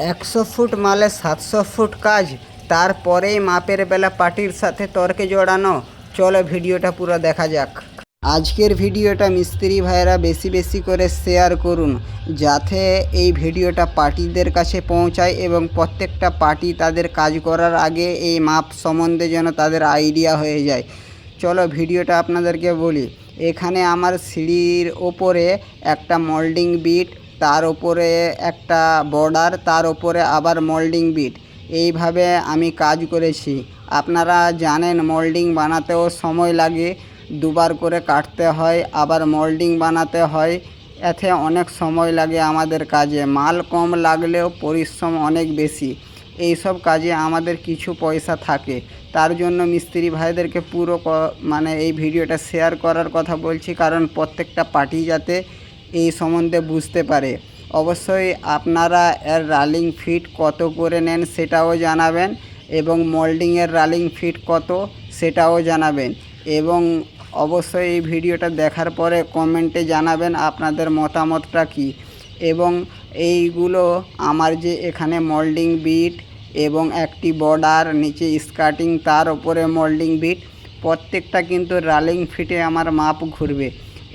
100 foot মালে 700 foot কাজ, তারপরেই মাপের বেলা পার্টির সাথে তর্কে জড়ানো। চলো ভিডিওটা পুরো দেখা যাক। আজকের ভিডিওটা মিস্ত্রি ভাইরা বেশি বেশি করে শেয়ার করুন, যাতে এই ভিডিওটা পার্টিদের কাছে পৌঁছায় এবং প্রত্যেকটা পার্টি তাদের কাজ করার আগে এই মাপ সম্বন্ধে যেন তাদের আইডিয়া হয়ে যায়। চলো ভিডিওটা আপনাদেরকে বলি। এখানে আমার সিঁড়ির ওপরে একটা মোল্ডিং বিট, তার ওপরে একটা বর্ডার, তার ওপরে আবার মোল্ডিং বিট, এইভাবে আমি কাজ করেছি। আপনারা জানেন মোল্ডিং বানাতেও সময় লাগে, দুবার করে কাটতে হয়, আবার মোল্ডিং বানাতে হয়, এতে অনেক সময় লাগে আমাদের কাজে। মাল কম লাগলেও পরিশ্রম অনেক বেশি। এই সব কাজে আমাদের কিছু পয়সা থাকে, তার জন্য মিস্ত্রি ভাইদেরকে পুরো এই ভিডিওটা শেয়ার করার কথা বলছি, কারণ প্রত্যেকটা পার্টি যাতে এই সম্বন্ধে বুঝতে পারে। অবশ্যই আপনারা এর রালিং ফিট কত করে নেন সেটাও জানাবেন, এবং মোল্ডিংয়ের রালিং ফিট কত সেটাও জানাবেন, এবং অবশ্যই এই ভিডিওটা দেখার পরে কমেন্টে জানাবেন আপনাদের মতামতটা কী। এবং এইগুলো আমার যে এখানে মোল্ডিং বিট এবং একটি বর্ডার, নিচে স্কার্টিং, তার উপরে মোল্ডিং বিট, প্রত্যেকটা কিন্তু রালিং ফিটে আমার মাপ ঘুরবে।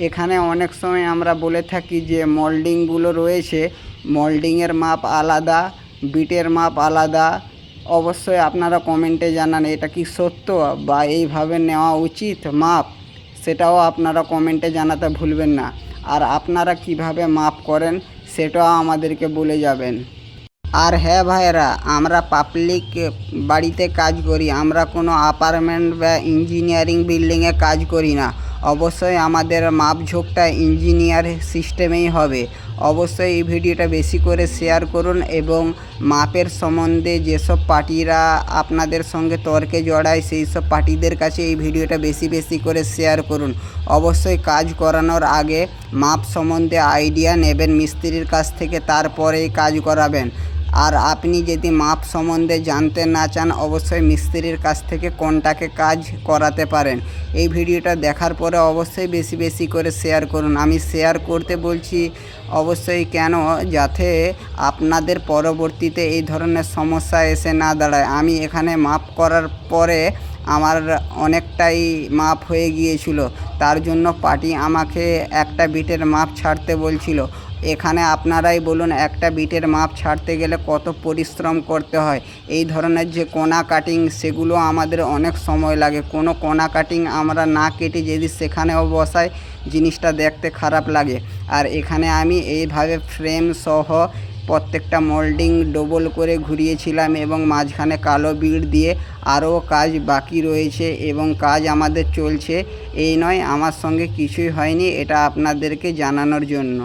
এখানে অনেক সময় আমরা বলে থাকি যে মোল্ডিংগুলো রয়েছে, মোল্ডিংয়ের মাপ আলাদা, বিটের মাপ আলাদা। অবশ্যই আপনারা কমেন্টে জানান এটা কি সত্য বা এইভাবে নেওয়া উচিত মাপ, সেটাও আপনারা কমেন্টে জানাতে ভুলবেন না। আর আপনারা কিভাবে মাপ করেন সেটাও আমাদেরকে বলে যাবেন। আর হ্যাঁ ভাইরা, আমরা পাবলিক বাড়িতে কাজ করি, আমরা কোনো অ্যাপার্টমেন্ট বা ইঞ্জিনিয়ারিং বিল্ডিংয়ে কাজ করি না। অবশ্যই আমাদের মাপঝোঁকটা ইঞ্জিনিয়ার সিস্টেমেই হবে। অবশ্যই এই ভিডিওটা বেশি করে শেয়ার করুন, এবং মাপের সম্বন্ধে যেসব পার্টিরা আপনাদের সঙ্গে তর্কে জড়ায় সেই সব পার্টিদের কাছে এই ভিডিওটা বেশি বেশি করে শেয়ার করুন। অবশ্যই কাজ করানোর আগে মাপ সম্বন্ধে আইডিয়া নেবেন মিস্ত্রির কাছ থেকে, তারপরেই কাজ করাবেন। আর আপনি যদি মাপ সম্বন্ধে জানতে না চান, অবশ্যই মিস্ত্রির কাছ থেকে কন্টাক্টে কাজ করাতে পারেন। এই ভিডিওটা দেখার পরে অবশ্যই বেশি বেশি করে শেয়ার করুন। আমি শেয়ার করতে বলছি অবশ্যই কেন, যাতে আপনাদের পরবর্তীতে এই ধরনের সমস্যা এসে না দাঁড়ায়। আমি এখানে মাপ করার পরে আমার অনেকটাই মাপ হয়ে গিয়েছিল, তার জন্য পার্টি আমাকে একটা বিটের মাপ ছাড়তে বলছিল। এখানে আপনারাই বলুন একটা বিটের মাপ ছাড়তে গেলে কত পরিশ্রম করতে হয়। এই ধরনের যে কোনা কাটিং, সেগুলো আমাদের অনেক সময় লাগে। কোনো কোনা কাটিং আমরা না কেটে যদি সেখানেও বসাই, জিনিসটা দেখতে খারাপ লাগে। আর এখানে আমি এইভাবে ফ্রেম সহ প্রত্যেকটা মোল্ডিং ডবল করে ঘুরিয়েছিলাম, এবং মাঝখানে কালো বিট দিয়ে। আরও কাজ বাকি রয়েছে এবং কাজ আমাদের চলছে। এই নয় আমার সঙ্গে কিছুই হয়নি, এটা আপনাদেরকে জানানোর জন্য।